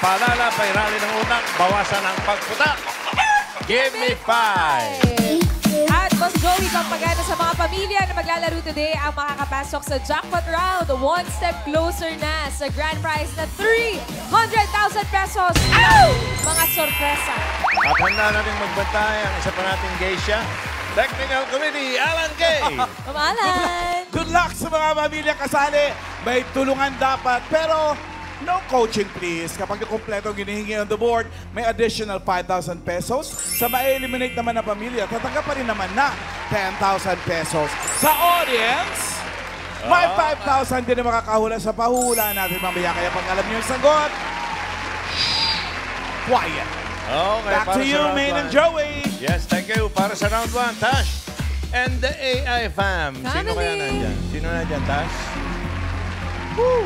paalala, pairali ng utak, bawasan ang pagputak. Give me 5. At Boss Joey, pampagana sa mga pamilya na maglalaro today ang makakapasok sa jackpot round. One step closer na sa grand prize na 300,000 pesos. Ow! Mga sorpresa. At handa natin magbantay ang isa pa nating geisha, Technical Committee, Alan K. Mamalan! Good luck sa mga pamilya kasali. May tulungan dapat, pero no coaching please. Kapag kumpleto ang ginihingi on the board, may additional 5,000 pesos. Sa ma-eliminate naman na pamilya, tatanggap pa rin naman na 10,000 pesos. Sa audience, may 5,000 din na makakahula sa pahula natin mamaya. Kaya pag alam niyo yung sagot, quiet. Okay, Back to you, Maine and Joey. Yes, thank you. Para sa round 1, Tash and the AI fam. Sino kaya nandyan? Sino nandyan, Tash? Woo!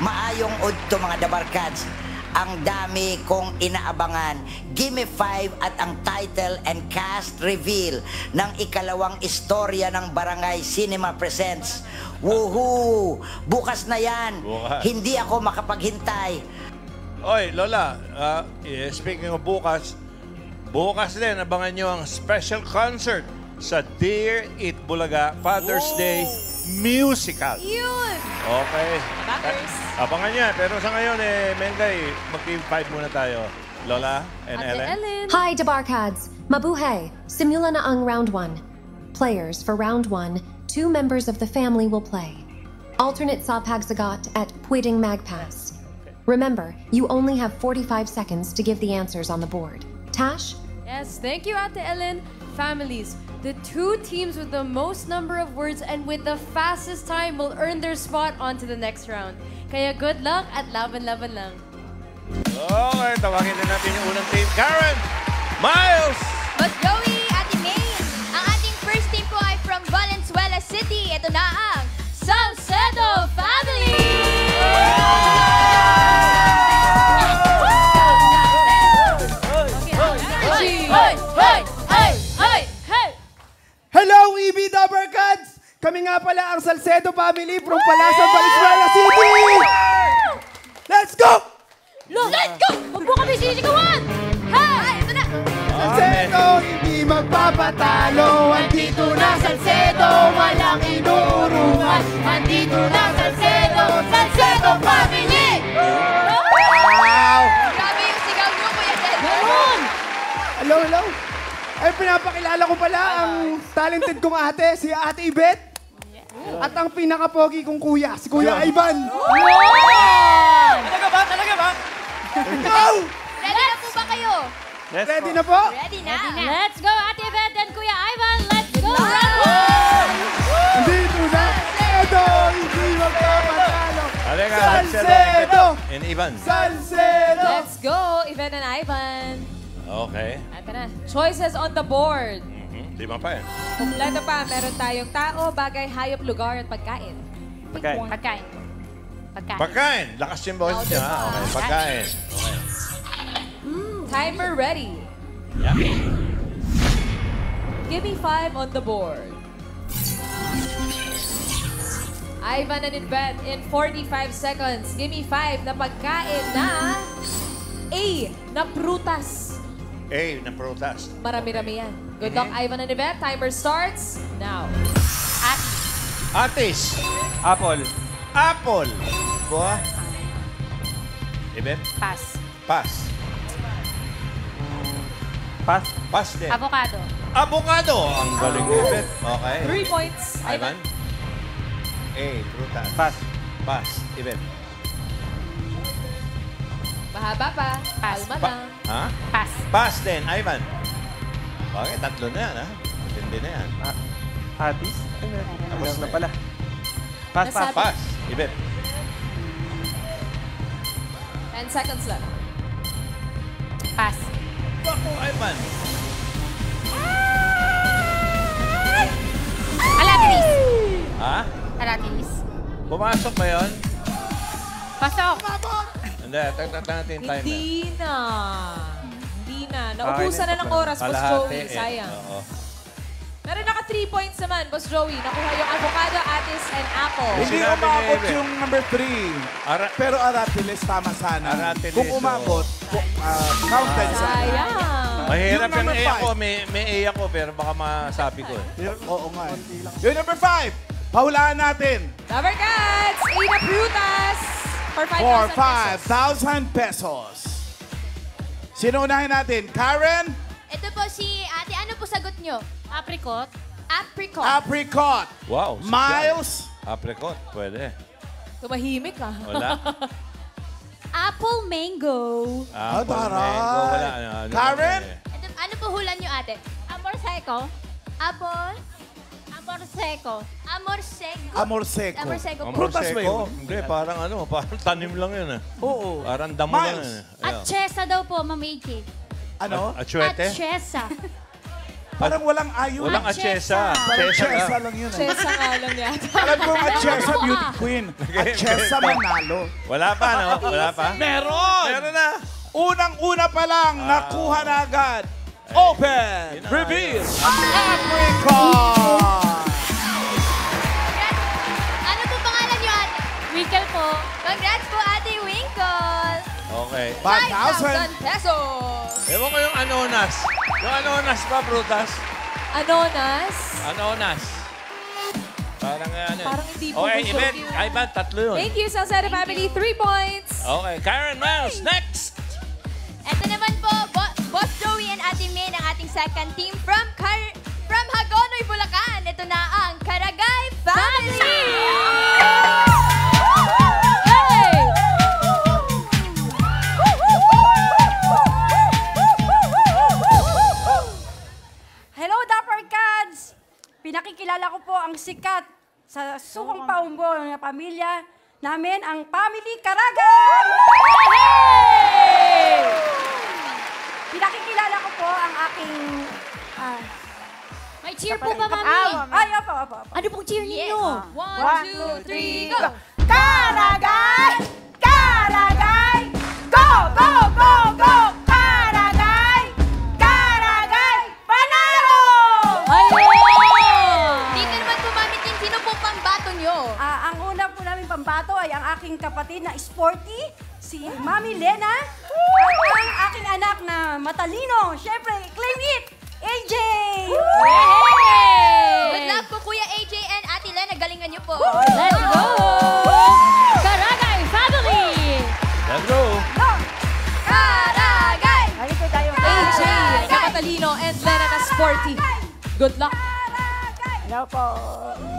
Maayong udto mga dabarkads. Ang dami kong inaabangan. Gimme 5 at ang title and cast reveal ng ikalawang istorya ng Barangay Cinema Presents. Woohoo! Bukas na yan. Bukas. Hindi ako makapaghintay. Oy, Lola, speaking of bukas, bukas din, abangan nyo ang special concert sa Dear Eat Bulaga Father's Day Musical. Yun! Okay. Backers. Abangan niya. Pero sa ngayon, Mengay, mag-give 5 muna tayo. Lola and Ate Ellen. Ellen. Hi, Dabarkads. Mabuhay. Simula na ang round 1. Players for round 1, 2 members of the family will play. Alternate Sapagsagot at Pwedeng Magpass. Remember, you only have 45 seconds to give the answers on the board. Tash? Yes, thank you, Ate Ellen. Families, the 2 teams with the most number of words and with the fastest time will earn their spot onto the next round. Kaya good luck at laban-laban lang. Okay, tawagin din natin yung unang team. Karen! Miles! Boss Joey, Ate May, ang ating first team po ay from Valenzuela City. Ito na ang Salcedo Family! Hello, EB Dabarkads! Kami nga pala ang Salcedo Family from Palasan, Valenzuela City! Let's go! Let's go! Huwag mo kami sisigawan! Hey! Ito na! Salcedo, hindi magpapatalo. Andito na Salcedo, walang inurungan. Andito na Salcedo, Salcedo Family! Wow! Grabe yung sigaw nyo, Kuya Ted. Hello, hello. Ay, pinapakilala ko pala ang talented kong ate, si Ate Yvette. At ang pinaka-pogi kong kuya, si Kuya Ivan. Talaga ba? Talaga ba? Go! Ready na po ba kayo? Ready na po? Ready na? Let's go, Ate Yvette and Kuya Ivan. Let's go! Round 1! Andito na Salcedo, hindi magpapatalo. Halika, Salcedo! and Ivan. Salcedo! Let's go, Ivan and Ivan. Okay. Ito na. Choices on the board. Lima pa yan. Kompleto pa. Meron tayong tao, bagay, hayop, lugar, at pagkain. Pagkain. Pagkain. Lakas yung boses niya. Ha? Okay, pagkain. Okay. Timer ready. Yeah. Give me 5 on the board. Ivan and Yvette in 45 seconds. Give me 5 na pagkain na A na prutas. A, na prutas. Marami-rami yan. Good luck, Ivan and Yvette. Timer starts now. Atis. Apple. Apple. Buha. Ibet? Pass. Pass. Pass. Pass din. Avocado. Avocado. Ang galing ni Ibet. Okay. 3 points. Ivan? A, prutas. Pass. Pass. Ibet? Mahaba pa. Pass. Kalma lang. Ha? Pass. Pass din. Ivan? Okay, tatlo na yan, ha? Matindi na yan. Atis? Tapos na pala. Pass, Nasabi. Pass. Ibet? 10 seconds left. Pass. Bako, Ivan. Alatilis. Ha? Alatilis. Pumasok ba yun? Pasok. Hindi, tagtag natin yung timer. Hindi na. Hindi na. Naubusan na ng oras, Boss Kalahati, Joey. Sayang. Oo. Pero naka 3 points naman, Boss Joey. Nakuha yung avocado, atis, and apple. Hindi Sinabi ni umabot Eve. yung number 3. Pero Aratiles tama sana. Aratiles, Kung umabot, counted sana. Sayang. Mahirap Yung yung number A five. ako. May A ako, pero baka masabi ko eh. Oo nga. Yung number 5, pahulaan natin. Lover Cats, Ada Prutas for For 5,000 pesos. 5,000 pesos. Sino unahin natin? Karen? Ito po si ate. Ano po sagot nyo? Apricot. Apricot. Apricot. Wow. Miles? Apricot, pwede. Tumahimik ka. Wala. Apple mango. Apple, taray. mango, wala. Karen? Ito, ano po hula nyo ate? Amor seco. Apple. Amor seco. Amor seco. Amor seco. Amor seco Ang po. Prutas ba yun? Hindi, parang parang tanim lang yun eh. Oo. Parang damo lang Miles. yun eh. At chesa daw po, Ma'am AK. Ano? Atsuete? At chesa. Parang walang ayun. Walang atchesa. Parang Chesa Chesa ka. lang yun. eh. Chesa nga lang yan. Alam ko ang Chesa Beauty Queen. At Chesa Manalo. Wala pa, no? Wala pa? Meron! Meron na. Unang-una pa lang, nakuha na agad. Open! Yun na, Reveal! yun. Apricot! Ano po pangalan nyo ate? Winkle po. Congrats po ate Winkle. Okay. 5,000. 5,000 pesos. Ewan ko yung anonas. Yung anonas pa, Brutas. Anonas. Anonas. Parang ano. Parang hindi po Okay, gusto. Iben. Ivan, tatlo yun. Thank you, Salcedo family. 3 points. Okay, Karen Miles, next! Ito naman po, Boss Joey and Ate May ng ating second team from Hagonoy, Bulacan. Ito na ang Karagay Family! Hey! Hello, Dapper Cats! Pinakikilala ko po ang sikat sa sukong paumbo ng pamilya namin, ang Family Karagay! Pinakikilala ko po ang aking... May cheer po ba, Mami? Ay, opo. Ano pong cheer ninyo? 1, 2, 3, go! Karagay! Karagay! Go, go, go, go! Karagay! Karagay! Panalo! Dito naman po, Mami Team, sino po pambato nyo? Ang una po namin pambato ay ang aking kapatid na sporty, si Mami Lena. At ang aking anak na matalino, syempre, claim it, AJ! Good luck po, Kuya AJ and Ate Lena. Galingan nyo po. Let's go! Karagay Family! Let's go! Go! Karagay! Halika tayo. AJ na matalino and Lena na sporty. Good luck. Hello po.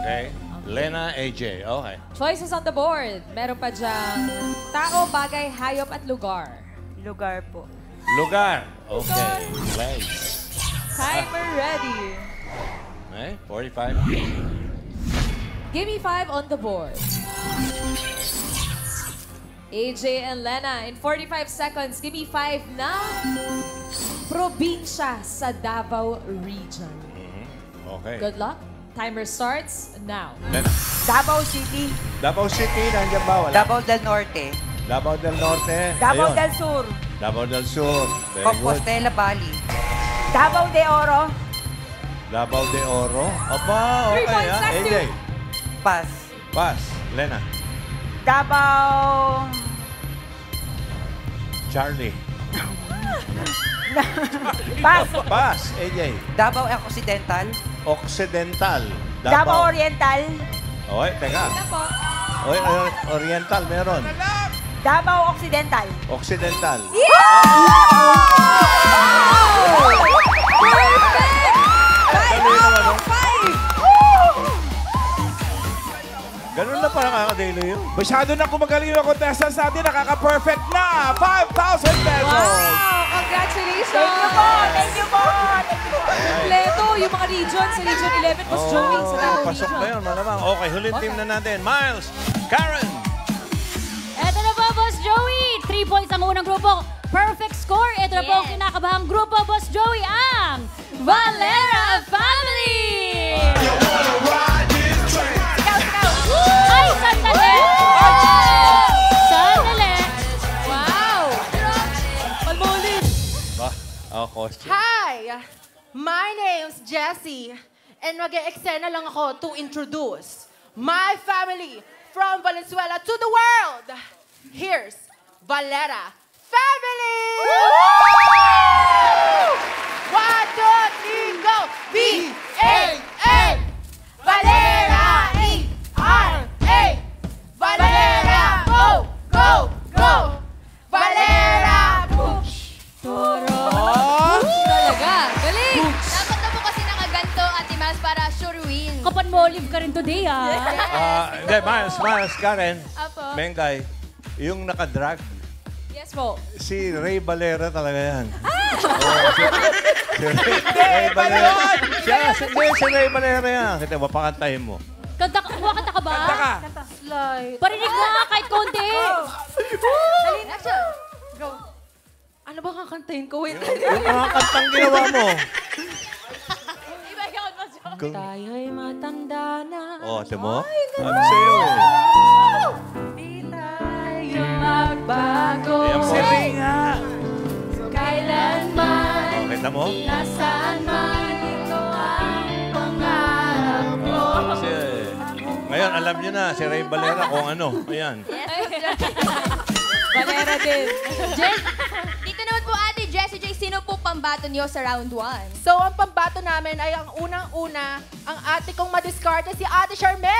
Okay. Lena, AJ. Okay. Choices on the board. Meron pa dyan tao, bagay, hayop at lugar. Lugar po. Lugar. Okay. Place. Timer ready. Okay, 45. Give me 5 on the board. AJ and Lena, in 45 seconds, give me 5 na probinsya sa Davao Region. Okay. Good luck. Timer starts now. Lena. Davao City. Davao City, nandiyan ba? Wala. Davao del Norte, Davao del Norte. Davao Ayun. del Sur. Davao del Sur. Very good. Compostela Valley, Davao de Oro. Davao de Oro. Aba, 3 okay points, ha. last AJ. two. Pass, Pass. Lena. Davao... Charlie. Pass. Pass. AJ. Davao Occidental, Occidental. Davao Oriental. Okay, teka. Ito po. Okay, Oriental meron. Davao Occidental. Occidental. Dali naman, no? Ganun na parang kakadilo yun. Masyado na kumagaling yung contestants natin. Nakaka-perfect na. 5,000 pesos. Wow! Congratulations! Thank you po. Kompleto yung mga region sa Region 11, Boss Joey, sa Davao pasok Region. na yun, malamang. Okay, huling team na natin. Miles, Karen. Eto na po, Boss Joey. 3 points ang unang grupo. Perfect score. Ito na po ang Yes. kinakabahang grupo, Boss Joey, ang Valera Family! Ay, sandali! Sandali! Wow! Palmulit! Ba, question. Hi, my name's Jessie, And mag-e-eksena lang ako to introduce my family from Valenzuela to the world. Here's Valera Family! 1, 2, 3, go! V-A-A! Valera! E-R-A! Valera! Go! Go! Go! Valera! Push! Talaga. Galing. Dapat na po kasi nakaganto, Ate Miles, para sure win. Kapan mo olive ka rin today, ha? Hindi, Miles, Karen. Apo. Mengay, yung nakadrag, Yes po. si Ray Valera talaga yan. Si Ray Valera. Si Ray Valera yan. Kita, mapakantahin mo. Kanta ka, kanta ka ba? Kanta ka. Slide. Parinig mo nga kahit konti. Dali, action. Go. Ano ba kakantahin ko? Wait. Yung mga kantang ginawa mo. Iba ikaw pa, Jo. Kung... Tayo'y matanda na. Oh, ate mo? Sabi sa'yo eh. Di tayo magbago. Ayan po. Si Ray nga. Kailanman, Kita mo? nasaan man, ito ang pangarap ko. Kasi, ngayon, alam niyo na si Ray Valera kung ano. Ayan. Valera din. Dito naman po, Ate Jessie J, sino po pambato niyo sa round 1? So, ang pambato namin ay ang unang-una, ang ate kong madiskarte, si Ate Charmaine!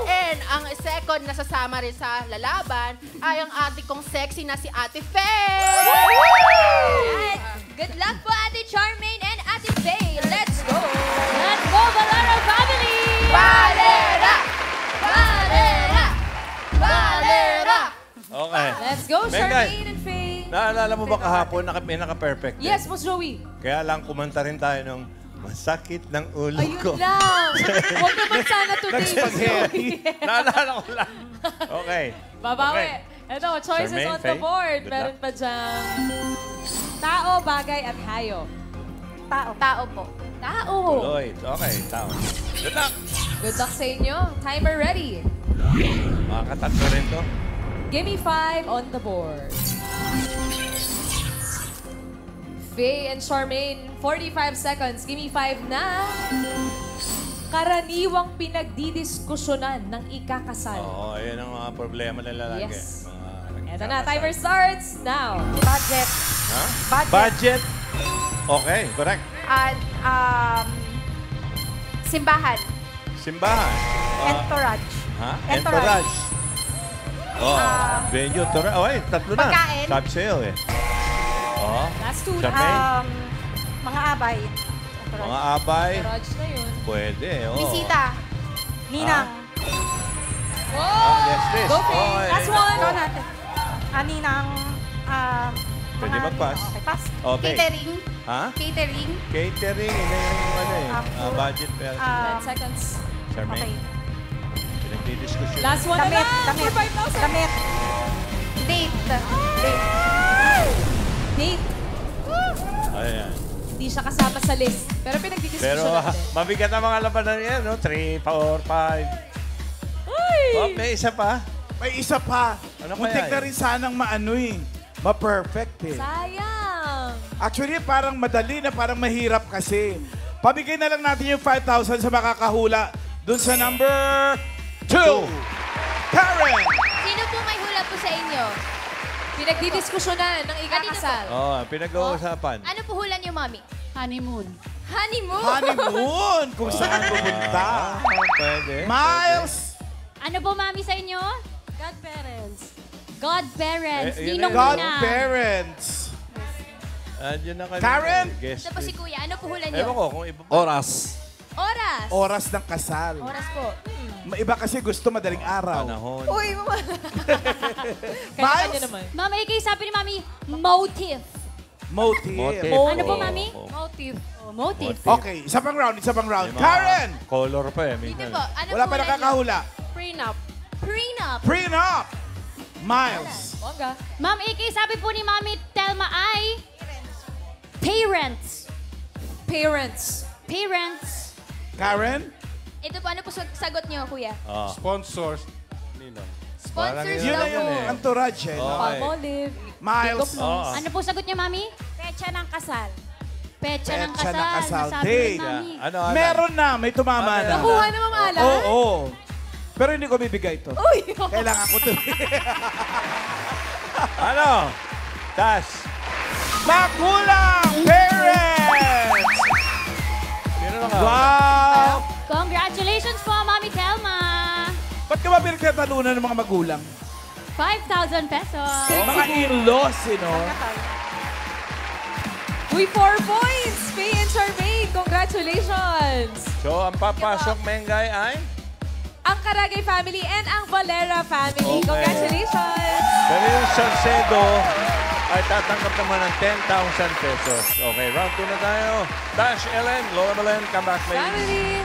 And ang second na sasama rin sa lalaban ay ang ate kong sexy na si Ate Faye! Alright. Good luck po, Ate Charmaine and Ate Faye. Let's go! Let's go, Valera Family! Valera! Valera! Valera! Okay. Let's go, Mengay. Charmaine and Faye. Naalala mo ba kahapon, may naka-perfect? Yes, Boss Joey. Kaya lang kumanta rin tayo ng masakit ng ulo Ayun ko. lang. Huwag naman sana today, Boss Joey. Naalala ko lang. Okay. Babawi. Okay. Ito, choices Charmaine, on the Faye, board. good Meron luck. pa dyan tao, bagay, at hayop. Tao. Tao po. Tao. Lloyd. Okay, tao. Good luck. Good luck sa inyo. Timer ready. Makakatatlo rin to. Give me 5 on the board. Faye and Charmaine, 45 seconds. Give me 5 na. Karaniwang pinagdidiskusyonan ng ikakasal. Oo, yan ang mga problema ng lalaki. Yes. Mga Eto na, timer starts now. Budget. Ha? Budget. Okay, correct. At, simbahan. Simbahan. Entourage. Ha? Entourage. Entourage. Oh, venue, entourage. Oh, ay, tatlo na. Pagkain. Sabi sa'yo eh. Oh, Last two. Charmaine. Mga abay. Mga abay. Entourage na yun. Pwede, oh. Bisita. Ninang. Yes, this. Go, Faye. Okay. Last one. Ikaw natin. Ninang. Pwede mag-pass. Okay, pass. Okay. Catering. Ha? Catering. Catering. Hindi yung ano eh. Food. Budget. 10 seconds. Charmaine. Okay. Pinagdidiskusyon. Last one Damit. na lang. Damit. For 5,000. Damit. Date. Date. Date. Ayan. Hindi siya kasama sa list. Pero Pero pinagdidiskusyon natin. mabigat ang mga labanan yan, no? 3, 4, 5. Oh, may isa pa. May isa pa. Ano Muntik kaya na rin sanang maano eh. Ma-perfect eh. Sayang. Actually, parang madali na parang mahirap kasi. Pabigay na lang natin yung 5,000 sa makakahula dun sa number 2. Karen! Sino po may hula po sa inyo? Pinagdidiskusyonan ng ikakasal. Oh, pinag-uusapan. Ano po hula niyo, Mami? Honeymoon. Honeymoon! Honeymoon! Kung saan pupunta. Pwede. Miles! Ano po, mami, sa inyo? Godparents. Godparents. Eh, yun Ninong na yun. na. Godparents. Andiyan na kanina. Karen? Guest Ito po si list. Kuya. Ano po hula Ewan niyo? ko kung iba pa. Oras. Oras. Oras ng kasal. Oras po. Iba kasi gusto madaling araw. Panahon. Uy, mama. Kanya-kanya naman. Mama, ikay sabi ni mami, motive. Motive. Motive. Ano po, Oo, mami? oo. Motive. Oh, motive. Okay, isa pang round, isa pang round. May mga Karen! Color pa eh. Dito Minsan. po. Ano Wala po pa hula niyo? nakakahula. Prenup. Prenup. Prenup! Miles. Bongga. Ma'am, ikay sabi po ni mami, Telma ay parents. Parents. Parents. Karen? Ito po. Ano po sagot niyo, Kuya? Oh. Sponsors. Nino. Sponsors Yun daw na yung po. entourage eh. no? Okay. Palmolive. Miles. Oo. Ano po sagot niya, mami? Pecha ng kasal. Petsa ng Petsa ng kasal. kasal Nasabi day. ni Mami. Ano? Meron na, may tumama na. Nakuha na mamala? Oo. Pero hindi ko bibigay ito. Uy! Kailangan ko ito. Ano? Das. Magulang parents! Sino na nga? Wow! Congratulations po, Mami Telma. Ba't ka ba pinagtatalunan ng mga magulang? 5,000 pesos. Mga in-laws, Uy, 4 points! Faye and Charmaine, congratulations! So, ang papasok, Mengay, ay? Ang Karagay family and ang Valera family. Okay. Congratulations! Pero yung Salcedo ay tatanggap naman ng 10,000 pesos. Okay, round 2 na tayo. Dash, Ellen, Lola Belen, come back, ladies. Family!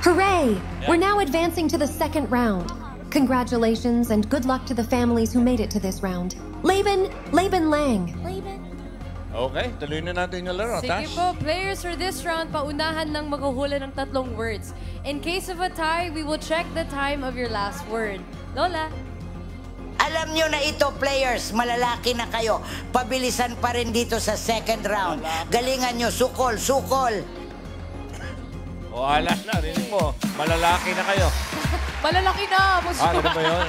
Hooray! We're now advancing to the second round. Congratulations and good luck to the families who made it to this round. Laban Lang. Okay, tuloy na natin yung laro. Sige Dash. po, players for this round, paunahan ng maghuhula ng 3 words. In case of a tie, we will check the time of your last word. Lola? Alam nyo na ito, players, malalaki na kayo. Pabilisan pa rin dito sa second round. Galingan nyo, sukol. O, ala na, rinig mo. Malalaki na kayo. Malalaki na! Ano ba yun?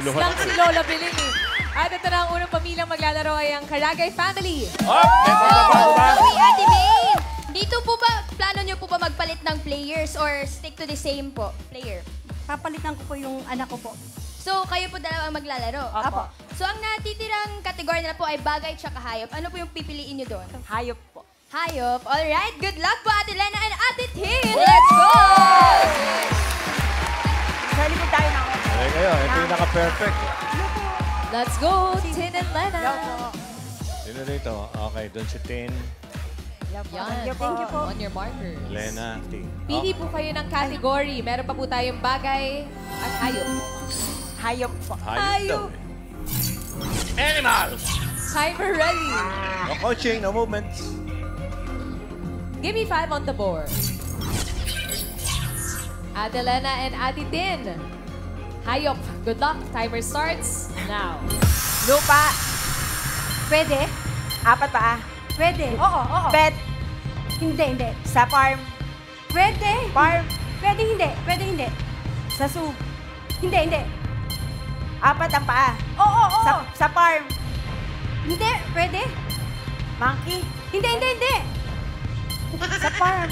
Guluhan Lang si Lola Beling eh. At ito na ang unang pamilyang maglalaro ay ang Karagay family. Joey, Ate May, dito po ba, plano nyo po ba magpalit ng players or stick to the same po player? Papalitan ko po yung anak ko po. So, kayo po dalawa ang maglalaro? Apo. So, ang natitirang kategory na po ay bagay tsaka hayop. Ano po yung pipiliin nyo doon? Hayop po. Hayop. Alright, good luck po Ate Lena and Ate Tin. Let's go! Sali po tayo na. Okay kayo, ito yung naka-perfect. Let's go, Tin and Lena. Sino dito? Okay, doon si Tin, Yan. Thank you po. On your markers. Lena, Tin. Pili po kayo ng category. Meron pa po tayong bagay at hayop. Hayop po. Hayop. Animals! Timer ready. No coaching, no movements. Give me 5 on the board. Ate Lena and Ate Tin. Hayop. Good luck. Timer starts now. Lupa. Pwede. 4 paa. Pwede. Oo. Pet. Hindi. Sa farm. Pwede. Farm. Pwede hindi. Sa zoo. Hindi. 4 ang paa. Oo. Sa farm. Hindi. Pwede. Monkey. Hindi. Sa farm.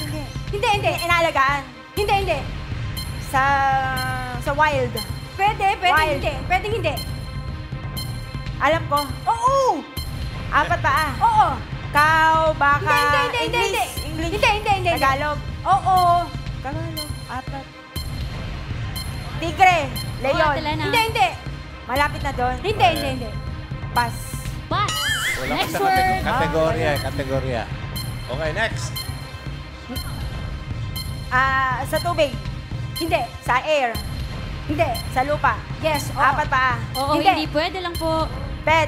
Hindi. Inaalagaan. Hindi. Sa wild. Pwede hindi. Alam ko. Oo! 4 paa. Oo. Cow, baka, Hindi. English. Hindi. Tagalog. Oo. Tagalog. 4. Tigre. Leon. Hindi. Malapit na doon. Hindi. Pass. Pass. Wala Next sa word. kategorya. Okay, next. Sa tubig. Hindi. Sa air. Hindi. Sa lupa. Yes. 4 paa. Oo, hindi pwede lang po. Pet.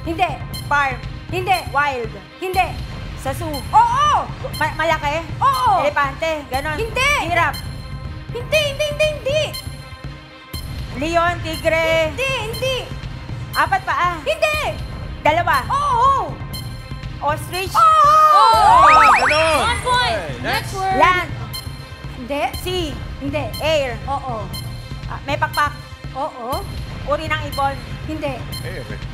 Hindi. Farm. Hindi. Wild. Hindi. Sa zoo. Oo! Malaki? Oo! Elepante. Ganon. Hindi. Giraffe. Hindi. Leon, tigre. Hindi. 4 paa. Hindi. 2. Oo! Ostrich. Oo! Ganun! 1 point. Okay, Next word. Land. Hindi. Sea. Hindi. Air. Oo. May pakpak. Oo. Uri ng ibon. Hindi.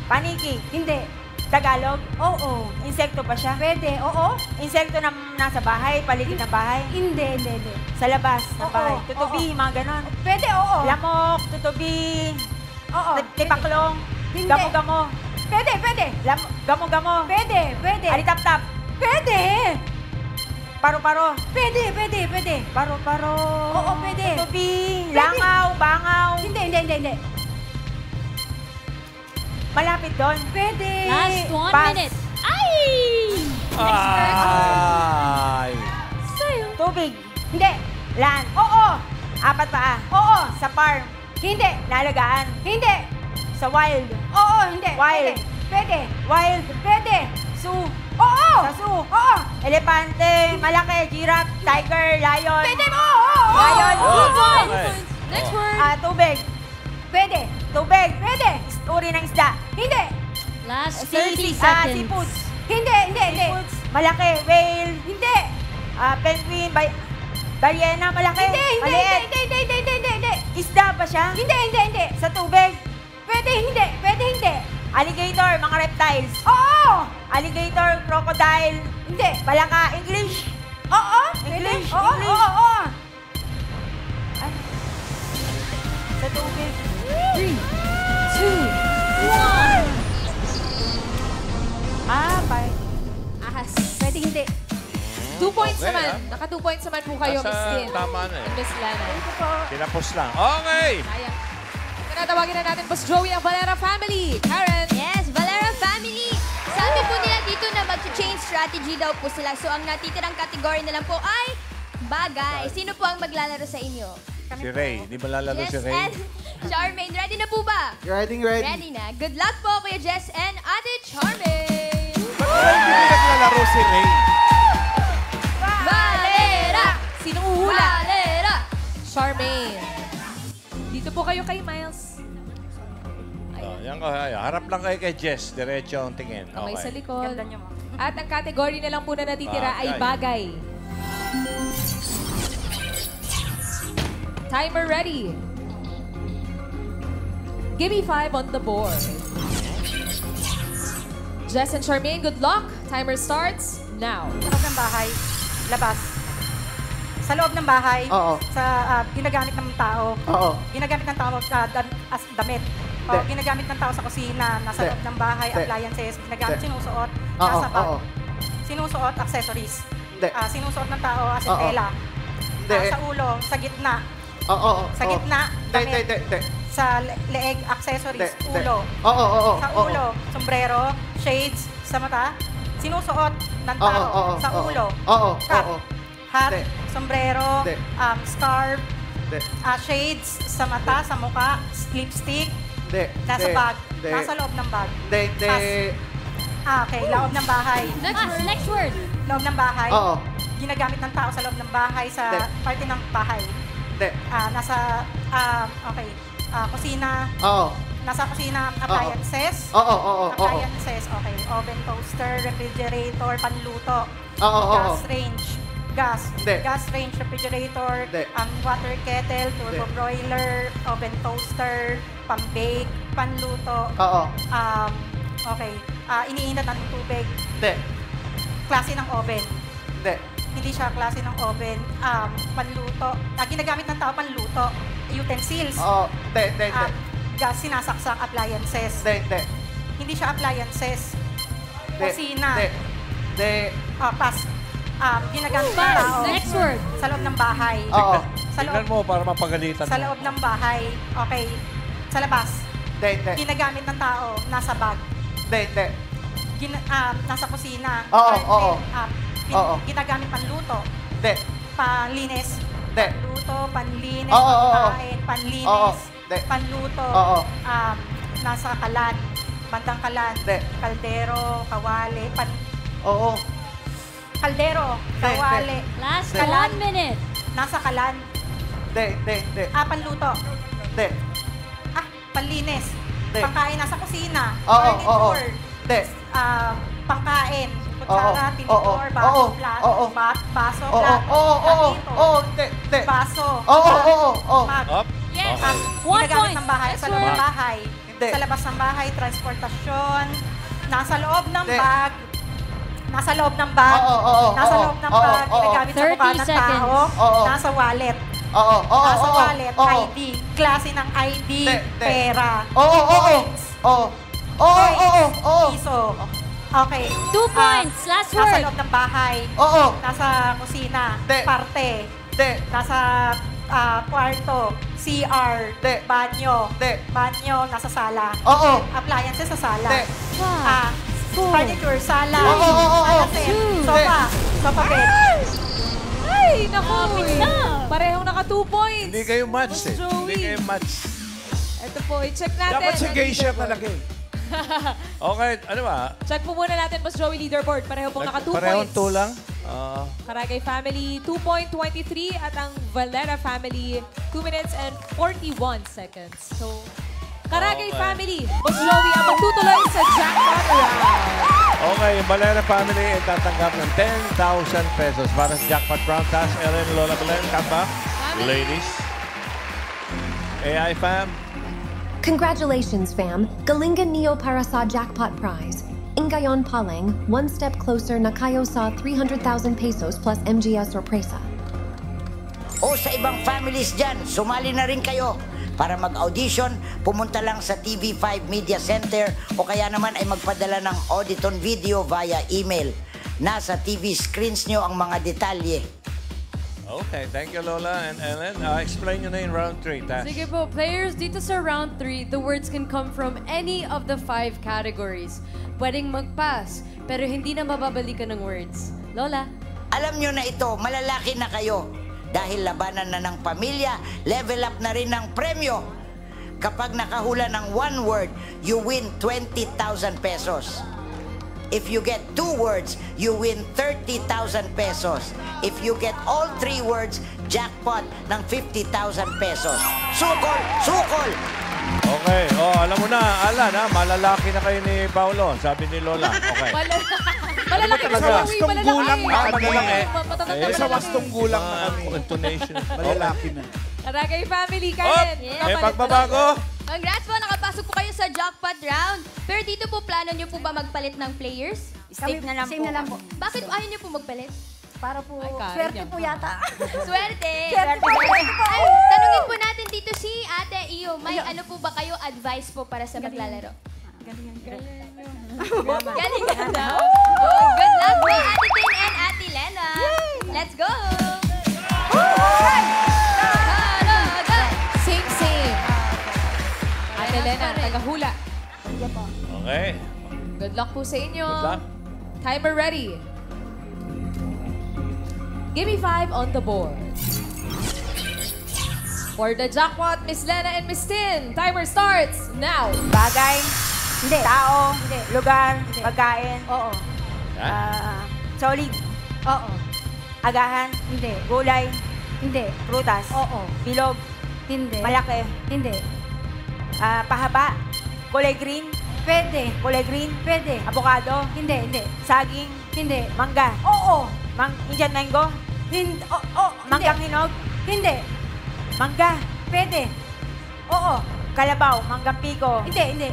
Paniki. Hindi. Tagalog. Oo. Insekto ba siya? Pwede. Oo. Insekto na nasa bahay, paligid ng bahay. Hindi. Sa labas ng bahay. Tutubi, mga ganon. Pwede, oo. Lamok, tutubi. Oo. Tipaklong. Hindi. Gamo-gamo. Pwede. Gamo-gamo. Pwede. Alitap-tap. Pwede. Paro-paro. Pwede. Paro-paro. Oo, pwede. Tutubi. Langaw, bangaw. Hindi. Malapit doon. Pwede. Last 1 Pass. minute. Ay! Ay! Tubig. Hindi. Land. Oo. 4 paa. Oo. Sa farm. Hindi. Nalagaan. Hindi. Sa wild. Oo, hindi. Wild. Pwede. Wild. Pwede. Zoo. Oo. Sa zoo. Oo. Elepante. Malaki. Giraffe. Tiger. Lion. Pwede mo. Oo. Lion. Okay. Next word. Tubig. Pwede. Tubig. Pwede. Uri ng isda. Hindi. Last 30 seconds. Seafoods. Hindi. Malaki. Whale. Hindi. Penguin. Ballena. Malaki. Maliit. Hindi. Isda ba siya? Hindi. Sa tubig? Pwede hindi. Alligator. Mga reptiles. Oo. Alligator. Crocodile. Hindi. Balaka. English. Oo. English. Oo. Sa tubig. 3, 2, 1. Ahas. Pwede hindi. 2 points Okay, naman. Naka 2 points naman po kayo, Miss Tin. Tama na eh. Miss Lana. Kinapos lang. Okay! Sayang. Tinatawagin na natin, Boss Joey, ang Valera family. Karen. Yes, Valera family. Sabi po nila dito na mag-change strategy daw po sila. So ang natitirang category na lang po ay bagay. Sino po ang maglalaro sa inyo? Si Ray. Di ba lalaro Jess si Ray? and Charmaine. Ready na po ba? Ready. Ready na. Good luck po, Kuya Jess and Ate Charmaine. Hindi naglalaro si Ray. Valera! Sinong uhula? Valera! Charmaine. Dito po kayo kay Miles. Yan ka. Harap lang kayo kay Jess. Diretso ang tingin. Kamay sa Okay. likod. At ang category na lang po na natitira ay bagay. Timer ready. Give me 5 on the board. Jess and Charmaine, good luck. Timer starts now. Sa loob ng bahay. Labas. Sa loob ng bahay. Oo. Sa ginagamit ng tao. Oo. Ginagamit ng tao as damit. O, Hindi. ginagamit ng tao sa kusina, nasa Hindi. loob ng bahay, Hindi. appliances, ginagamit, Hindi. sinusuot, Oo, nasa bag. oo. Sinusuot, accessories. Hindi. Sinusuot ng tao, as in Oo. tela. Hindi. Sa ulo, sa gitna. Oo. Sa gitna, damit. Hindi. Sa leeg, accessories, Hindi. ulo. Oo. Sa ulo, sombrero, shades, sa mata. Sinusuot ng tao, Oo. sa ulo. Oo. Cap, hat, Hindi. sombrero, Hindi. scarf, Hindi. shades, sa mata, sa mukha, lipstick, Hindi. nasa bag, Hindi. nasa loob ng bag. Hindi. Okay, loob ng bahay. Next word. Loob ng bahay. Oo. Ginagamit ng tao sa loob ng bahay, sa Hindi. parte ng bahay. Hindi. Kusina, Oo. nasa kusina, appliances. Oo. Appliances, okay. Oven, toaster, refrigerator, panluto. Oo. Gas range. Gas. Hindi. Gas range, refrigerator. Hindi. Water kettle, turbo Hindi. broiler, oven toaster, pang-bake, panluto. Oo. Okay. Iniinat ng tubig. Hindi. Klase ng oven. Hindi. Hindi siya klase ng oven. Panluto. Ginagamit ng tao panluto. Utensils. Oo. Hindi. Gas, sinasaksak, appliances. Hindi. Hindi siya appliances. Kusina. Hindi. Pass. Ginagamit ng tao. Next word. Sa loob ng bahay. Oo. Sa loob, Tignan mo para mapagalitan sa mo. loob ng bahay. Okay. Sa labas. Hindi. Ginagamit ng tao. Nasa bag. Hindi. Nasa kusina. Oo. Ginagamit panluto. Hindi. Panlinis. Hindi. Panluto, panlinis, Oo. pagkain, panlinis, Oo. Hindi. panluto. Oo. Nasa kalan. Bandang kalan. Hindi. Kaldero, kawali, Oo. kaldero, kawali. Last Kalan. 1 minute. Nasa kalan. Hindi. Panluto. Hindi. Panlinis. Hindi. Pangkain nasa kusina. Oo. Furniture. Hindi. Pangkain. Kutsara, Oo. tinidor, Oo. baso, Oo. plato, Oo. baso, Oo. plato, Oo. platito, Hindi. baso, Oo. mag. Up. Yes. Okay. 1 Ginagamit point. ng bahay, Next sa loob ng word. bahay. Hindi. Sa labas ng bahay, transportasyon. Nasa loob ng Hindi. bag. Nasa loob ng bag. Oo. Nasa loob ng Oo. bag. Oo. Ginagamit sa mukha 30 ng seconds. tao. Oo. Nasa wallet. Oo. Nasa wallet, ID. Klase ng ID, Hindi. pera. Oo. Coins. Oo. Piso. Okay. 2 points. Last Nasa word. loob ng bahay. Oo. Nasa kusina. Hindi. Parte. Hindi. Nasa kwarto. CR. Hindi. Banyo. Hindi. Banyo. Nasa sala. Oo. Appliances sa sala. Hindi. Furniture, sala. Oo. Alasin, sofa. Sofa bed. Ay, naku. Parehong naka 2 points. Hindi kayo match Boss eh. Joey. Hindi kayo match. Ito po, i-check natin. Dapat si ang Geisha leaderboard. talaga eh. Okay, ano ba? Check po muna natin, Boss Joey, leaderboard. Pareho pong naka 2 Parehong points. 2 lang? Karagay family, 2.23 at ang Valera family, 2 minutes and 41 seconds. So, Karagay Okay. family, Boss Joey ang magtutuloy sa jackpot round. Okay. Okay, yung Valera family ay tatanggap ng 10,000 pesos para sa jackpot round. Taas, Ellen, Lola Belen, Kamba. Ladies. AI fam. Congratulations, fam. Galinga Neo para sa jackpot prize. Ingayon Paleng, one step closer na kayo sa 300,000 pesos plus MGS sorpresa. O sa ibang families dyan, sumali na rin kayo. Para mag-audition, pumunta lang sa TV5 Media Center o kaya naman ay magpadala ng audition video via email. Nasa TV screens nyo ang mga detalye. Okay, thank you Lola and Ellen. Explain nyo na yung round 3, Tas. Sige po, players, dito sa round 3, the words can come from any of the 5 categories. Pwedeng mag-pass, pero hindi na mababalikan ng words. Lola? Alam nyo na ito, malalaki na kayo. Dahil labanan na ng pamilya, level up na rin ng premyo. Kapag nakahula ng 1 word, you win 20,000 pesos. If you get 2 words, you win 30,000 pesos. If you get all 3 words, jackpot ng 50,000 pesos. Sukol! Sukol! Okay, alam mo na, Alan, malalaki na kayo ni Paolo, sabi ni Lola. Okay. Malalaki Ano ba sa talaga? wastong gulang na kami. Matatanda Sa wastong gulang na kami. Intonation. Malalaki na. Karagay family, Op! Karen. May pagbabago? Congrats po, nakapasok po kayo sa jackpot round. Pero dito po, plano nyo po ba magpalit ng players? Same na lang po. Same na lang po. Bakit ayaw nyo po magpalit? Para po, Karen swerte yan po po. yata. Swerte! Swerte po. Ay, tanungin po natin dito si Ate Iyo. May ano po ba kayo advice po para sa maglalaro? Galingan. Galing ka daw. Oh, good luck po, Ate Tin and Ate Lena. Let's go! Same. Ate Lena, tagahula. Okay. Good luck po sa inyo. Good luck. Timer ready. Give me 5 on the board. For the jackpot, Miss Lena and Miss Tin. Timer starts now. Bagay, Hindi. tao, Hindi. lugar, Hindi. pagkain, Oo. solid, Oo. agahan, Hindi. gulay, Hindi. prutas, Oo. bilog, Hindi. malaki, Hindi. pahaba, kulay green, Pwede. Pwede. avocado, Hindi. saging, Hindi. mangga, Oo. Indian mango, Hindi. Oo. manggang hinog, Hindi. mangga, Pwede. Oo. kalabaw, manggang piko, Hindi.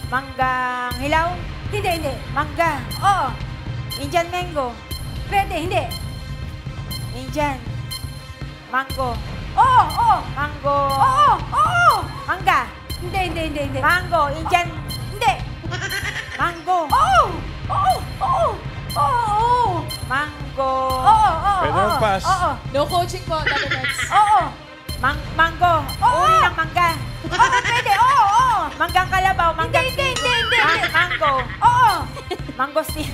manggang hilaw, Hindi. mangga, Oo. Indian mango, Pwede. Hindi. Indian, mango, Oo. mango, Oo. mangga, Hindi. mango, Indian, Hindi. mango, Oo. mango, Pwede mag-pass. Oo. No coaching po, Dr. Mets. Oo. mango, Oo. uri ng mangga, Oo, pwede. Oo. manggang kalabaw, manggang Hindi. mango, Oo. mangosteen,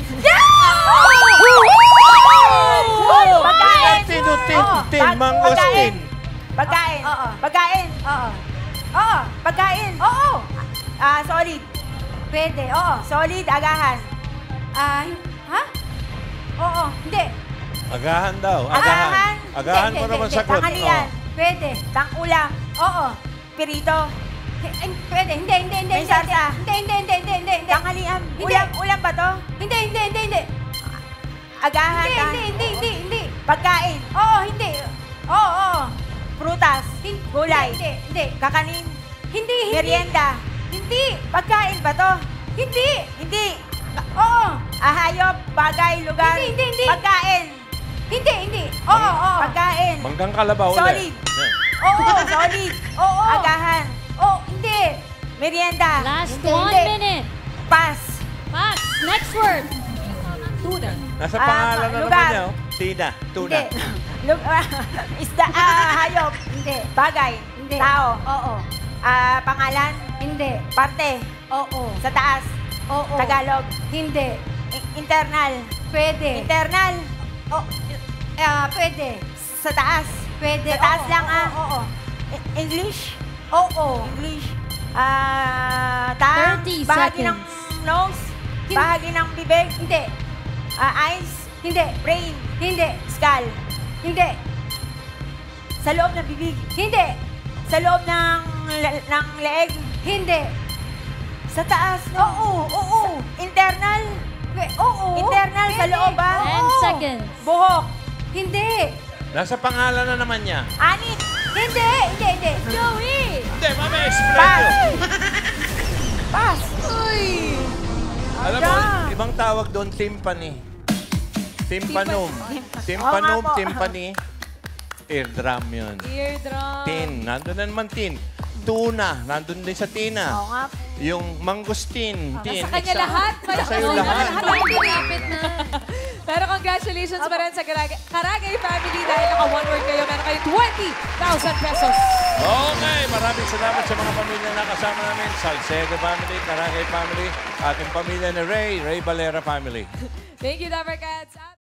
Pagkain! Tin, mangosteen. pagkain, Oo. pagkain, Oo. Oo. pagkain, Oo. solid, Pwede. Oo. solid, agahan, Ha? Oo. Hindi. Agahan daw. Agahan. Agahan mo Hindi, naman hindi. sagot. tanghalian, Pwede. tang-ulam, Oo. pirito, Pwede. Hindi. May sarsa. Hindi. tanghalian, Hindi. ulam ba to? Hindi. Agahan, Hindi. pagkain, Oo, hindi. Oo. prutas, gulay, Hindi. kakanin, Hindi. merienda, Hindi. pagkain ba to? Hindi. Hindi. Oo. Hayop, bagay, lugar, Hindi. pagkain, Hindi. Oo. pagkain, Manggang kalabaw solid, ulit. Oo. solid, Oo. agahan, Oo. Hindi. merienda, Last Hindi, 1 hindi. minute. pass, Pass. Next word. Tuna. Nasa pangalan na lugar. naman niya. Tina. Tuna. Hindi. isda, hayop, Hindi. bagay, Hindi. tao, Oo. pangalan, Hindi. parte, Oo. sa taas, Oo. Tagalog, Hindi. internal, Pwede. internal, Pwede. sa taas, Pwede. Sa taas Oo, lang, Oo. English, Oo. English, 30 bahagi ng seconds. nose, bahagi ng bibig, Hindi. eyes, Hindi. brain, Hindi. skull, Hindi. sa loob ng bibig, Hindi. sa loob ng leeg, Hindi. sa taas, no? Oo. internal, Oo. Internal sa loob ba? 10 seconds. Buhok. Hindi. Nasa pangalan na naman niya. Anit. Hindi. Joey! Hindi, mama, explain Pass. nyo. Pass. Alam mo, ibang tawag doon, timpani. Timpanum. Timpanum, Oo nga po. timpani. Eardrum yun. Eardrum. Tin. Nandun na naman tin. Tuna. Nandun din sa tina. Oo nga. Yung mangustin. Tin. Nasa kanya lahat. Nasa iyo lahat. Lapit na. Pero congratulations pa rin sa Karagay family dahil naka-one word kayo. Meron kayo 20,000 pesos. Okay, maraming salamat sa mga pamilya na kasama namin. Salcedo family, Karagay family, ating pamilya ni Ray Valera family. Thank you, Dabarcats.